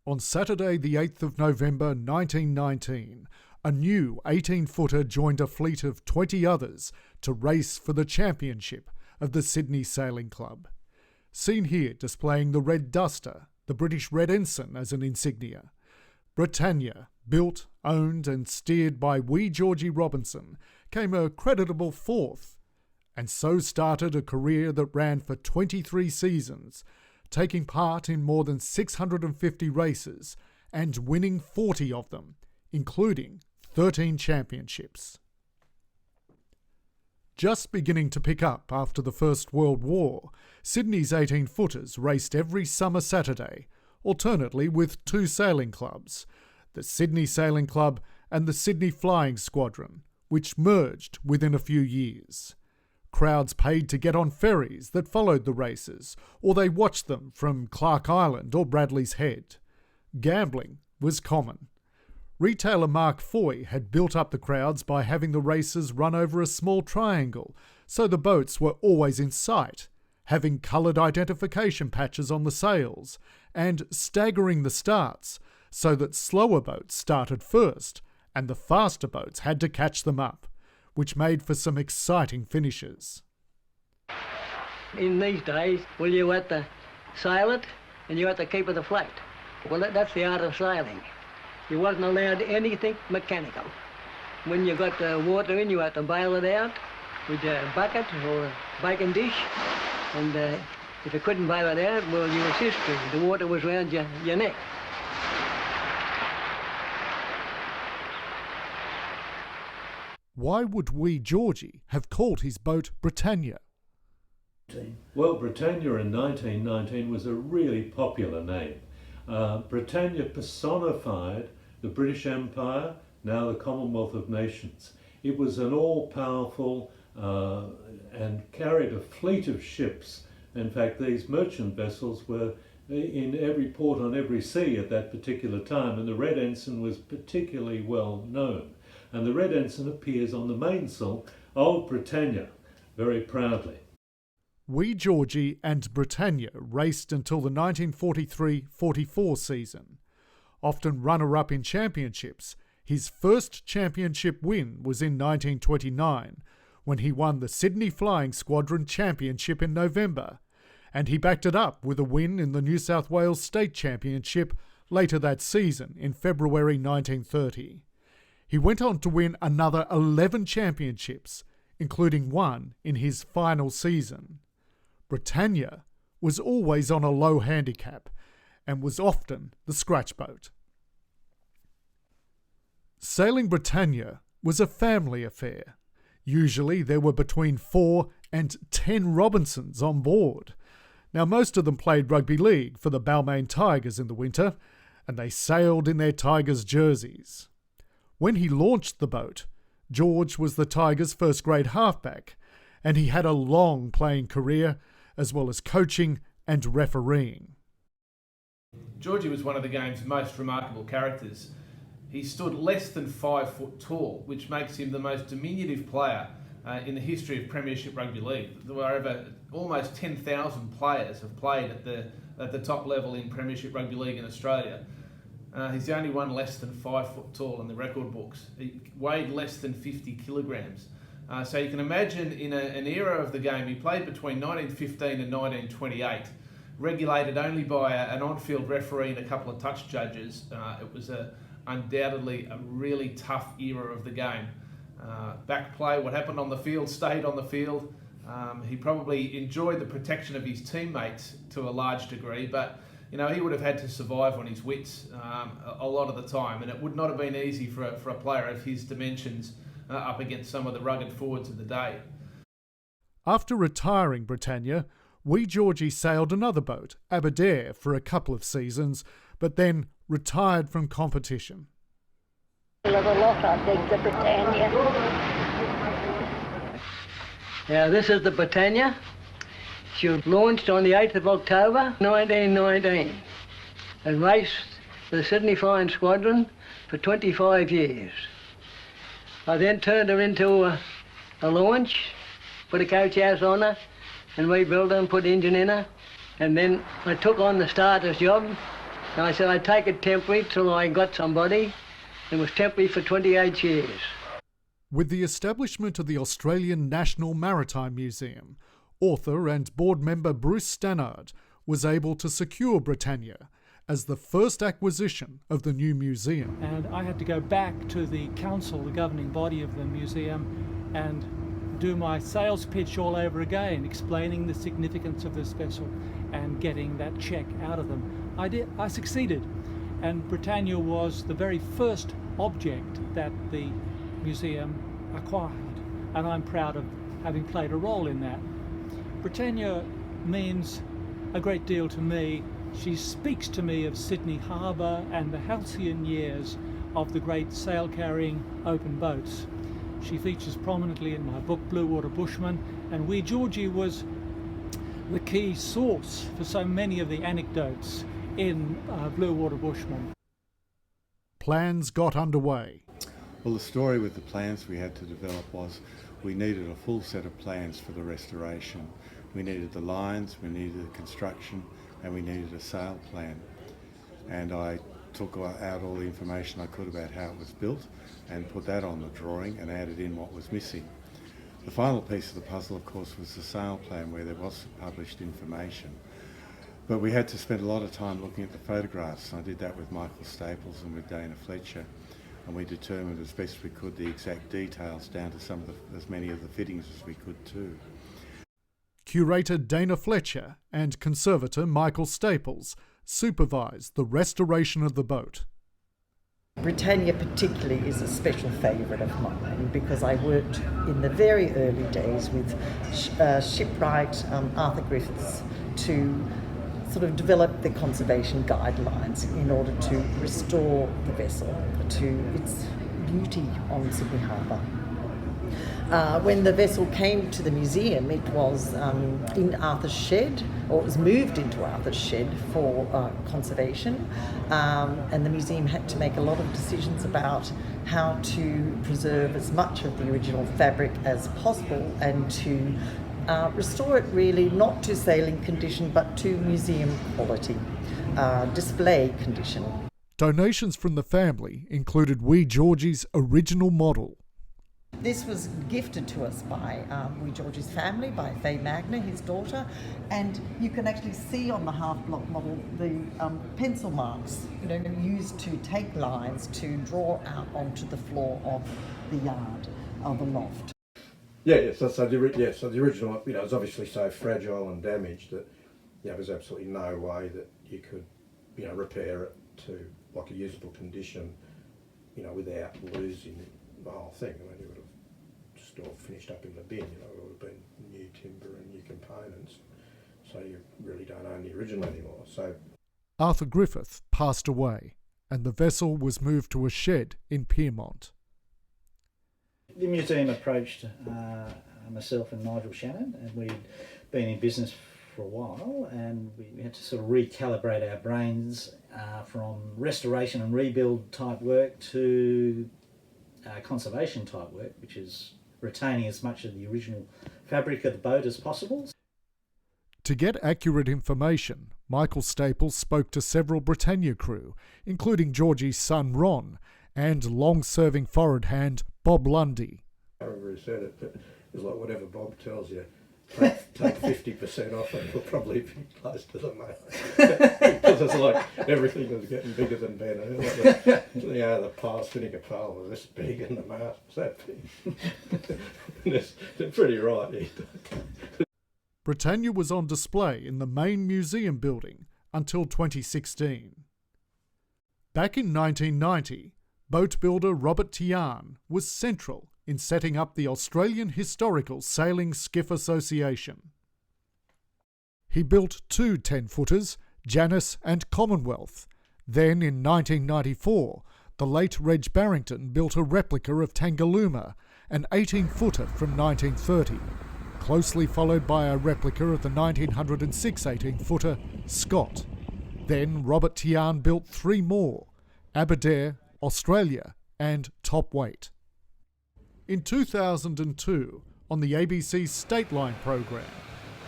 On Saturday the 8th of November 1919, a new 18-footer joined a fleet of 20 others to race for the championship of the Sydney Sailing Club. Seen here displaying the red duster, the British Red Ensign as an insignia. Britannia, built, owned and steered by wee Georgie Robinson, came a creditable fourth, and so started a career that ran for 23 seasons, taking part in more than 650 races and winning 40 of them, including 13 championships. Just beginning to pick up after the First World War, Sydney's 18-footers raced every summer Saturday, alternately with two sailing clubs, the Sydney Sailing Club and the Sydney Flying Squadron, which merged within a few years. Crowds paid to get on ferries that followed the races, or they watched them from Clark Island or Bradley's Head. Gambling was common. Retailer Mark Foy had built up the crowds by having the races run over a small triangle, so the boats were always in sight, having coloured identification patches on the sails, and staggering the starts, so that slower boats started first, and the faster boats had to catch them up, which made for some exciting finishes. In these days, well, you had to sail it and you had to keep it afloat. Well, that's the art of sailing. You wasn't allowed anything mechanical. When you got the water in, you had to bail it out with a bucket or a baking dish, and if you couldn't bail it out, well, you was history. The water was round your neck. Why would wee Georgie have called his boat Britannia? Well, Britannia in 1919 was a really popular name. Britannia personified the British Empire, now the Commonwealth of Nations. It was an all-powerful and carried a fleet of ships. In fact, these merchant vessels were in every port on every sea at that particular time, and the Red Ensign was particularly well known. And the Red Ensign appears on the mainsail of Britannia, very proudly. Wee Georgie and Britannia raced until the 1943-44 season. Often runner-up in championships, his first championship win was in 1929, when he won the Sydney Flying Squadron Championship in November, and he backed it up with a win in the New South Wales State Championship later that season in February 1930. He went on to win another 11 championships, including one in his final season. Britannia was always on a low handicap and was often the scratch boat. Sailing Britannia was a family affair. Usually there were between 4 and 10 Robinsons on board. Now most of them played rugby league for the Balmain Tigers in the winter, and they sailed in their Tigers jerseys. When he launched the boat, George was the Tigers' first-grade halfback, and he had a long playing career, as well as coaching and refereeing. Georgie was one of the game's most remarkable characters. He stood less than 5 foot tall, which makes him the most diminutive player in the history of Premiership Rugby League. There were over almost 10,000 players have played at the top level in Premiership Rugby League in Australia. He's the only one less than 5 foot tall in the record books. He weighed less than 50 kilograms. So you can imagine in an era of the game, he played between 1915 and 1928, regulated only by an on-field referee and a couple of touch judges. It was undoubtedly a really tough era of the game. Back play, what happened on the field stayed on the field. He probably enjoyed the protection of his teammates to a large degree, but you know, he would have had to survive on his wits a lot of the time, and it would not have been easy for a player of his dimensions up against some of the rugged forwards of the day. After retiring Britannia, wee Georgie sailed another boat, Aberdare, for a couple of seasons, but then retired from competition. The Britannia. Now this is the Britannia. She was launched on the 8th of October 1919 and raced for the Sydney Flying Squadron for 25 years. I then turned her into a launch, put a coach house on her and rebuilt her and put engine in her, and then I took on the starter's job And I said I'd take it temporary till I got somebody. It was temporary for 28 years. With the establishment of the Australian National Maritime Museum, author and board member Bruce Stannard was able to secure Britannia as the first acquisition of the new museum. And I had to go back to the council, the governing body of the museum, and do my sales pitch all over again, explaining the significance of this vessel and getting that cheque out of them. I succeeded, and Britannia was the very first object that the museum acquired, and I'm proud of having played a role in that. Britannia means a great deal to me. She speaks to me of Sydney Harbour and the halcyon years of the great sail-carrying open boats. She features prominently in my book Blue Water Bushman, and Wee Georgie was the key source for so many of the anecdotes in Blue Water Bushman. Plans got underway. Well, the story with the plans we had to develop was we needed a full set of plans for the restoration. We needed the lines, we needed the construction, and we needed a sail plan. And I took out all the information I could about how it was built and put that on the drawing and added in what was missing. The final piece of the puzzle, of course, was the sail plan, where there was published information. But we had to spend a lot of time looking at the photographs. I did that with Michael Staples and with Dana Fletcher, and we determined as best we could the exact details down to as many of the fittings as we could too. Curator Dana Fletcher and conservator Michael Staples supervised the restoration of the boat. Britannia particularly is a special favourite of mine because I worked in the very early days with shipwright Arthur Griffiths to sort of develop the conservation guidelines in order to restore the vessel to its beauty on Sydney Harbour. When the vessel came to the museum, it was in Arthur's shed, or it was moved into Arthur's shed for conservation, and the museum had to make a lot of decisions about how to preserve as much of the original fabric as possible and to restore it really not to sailing condition but to museum quality, display condition. Donations from the family included Wee Georgie's original model. This was gifted to us by Wee Georgie's family, by Faye Magna, his daughter, and you can actually see on the half-block model the pencil marks, used to take lines to draw out onto the floor of the yard, of the loft. So the original, was obviously so fragile and damaged that there was absolutely no way that you could, repair it to like a usable condition, without losing the whole thing. I mean, you would have just all finished up in the bin, it would have been new timber and new components. So you really don't own the original anymore. So Arthur Griffith passed away and the vessel was moved to a shed in Pyrmont. The museum approached myself and Nigel Shannon, and we'd been in business for a while, and we had to sort of recalibrate our brains from restoration and rebuild type work to conservation type work, which is retaining as much of the original fabric of the boat as possible. To get accurate information, Michael Staples spoke to several Britannia crew, including Georgie's son Ron and long-serving forward hand Bob Lundy. I remember he said it, but it was like whatever Bob tells you, take 50% off and you'll probably be close to the mast. Because it's like everything was getting bigger than better. Like the pile, spinning a pile was this big and the mast was that big. They're pretty right. Britannia was on display in the main museum building until 2016. Back in 1990, boat builder Robert Tian was central in setting up the Australian Historical Sailing Skiff Association. He built two 10-footers, Janus and Commonwealth. Then in 1994, the late Reg Barrington built a replica of Tangalooma, an 18-footer from 1930, closely followed by a replica of the 1906 18-footer Scott. Then Robert Tian built three more, Aberdare, Australia and Top Weight. In 2002, on the ABC's State Line program,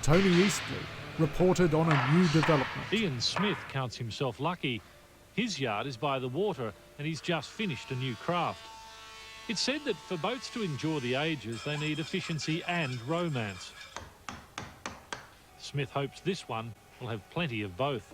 Tony Eastley reported on a new development. Ian Smith counts himself lucky His yard is by the water and he's just finished a new craft. It's said that for boats to endure the ages, they need efficiency and romance. Smith hopes this one will have plenty of both.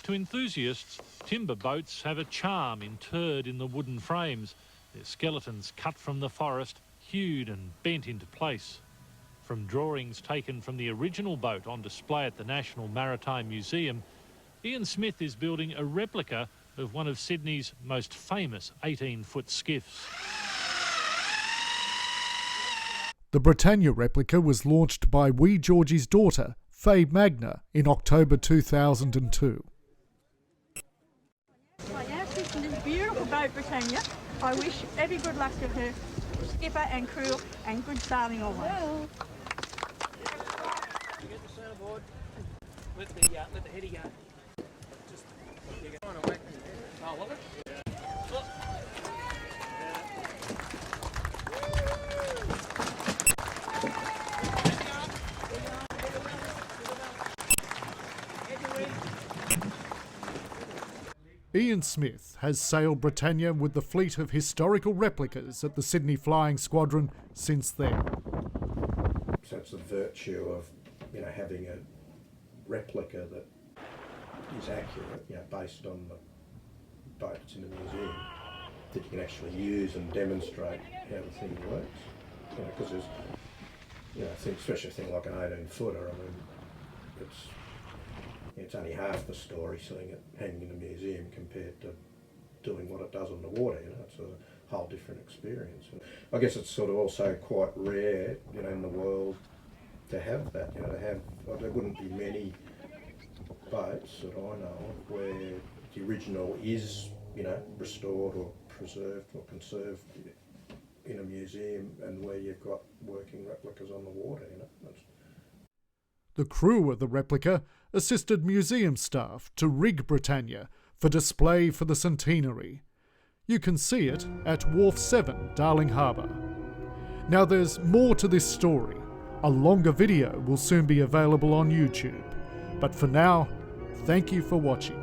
To enthusiasts, timber boats have a charm interred in the wooden frames, their skeletons cut from the forest, hewed and bent into place. From drawings taken from the original boat on display at the National Maritime Museum, Ian Smith is building a replica of one of Sydney's most famous 18-foot skiffs. The Britannia replica was launched by Wee Georgie's daughter, Faye Magna, in October 2002. Right now, christened this beautiful boat, Britannia. I wish every good luck to her skipper and crew and good sailing always. Well. Get the centreboard. Let the heady go. Just trying to whack me there. Oh, love it? Yeah. Oh. Ian Smith has sailed Britannia with the fleet of historical replicas at the Sydney Flying Squadron since then. So it's the virtue of, having a replica that is accurate, based on the boat that's in the museum, that you can actually use and demonstrate how the thing works. Because there's, especially a thing like an 18-footer, it's only half the story seeing it hanging in a museum compared to doing what it does on the water. It's a whole different experience. And I guess it's sort of also quite rare, in the world to have that. There wouldn't be many boats that I know of where the original is, restored or preserved or conserved in a museum, and where you've got working replicas on the water. The crew of the replica assisted museum staff to rig Britannia for display for the Centenary. You can see it at Wharf 7, Darling Harbour. Now there's more to this story. A longer video will soon be available on YouTube. But for now, thank you for watching.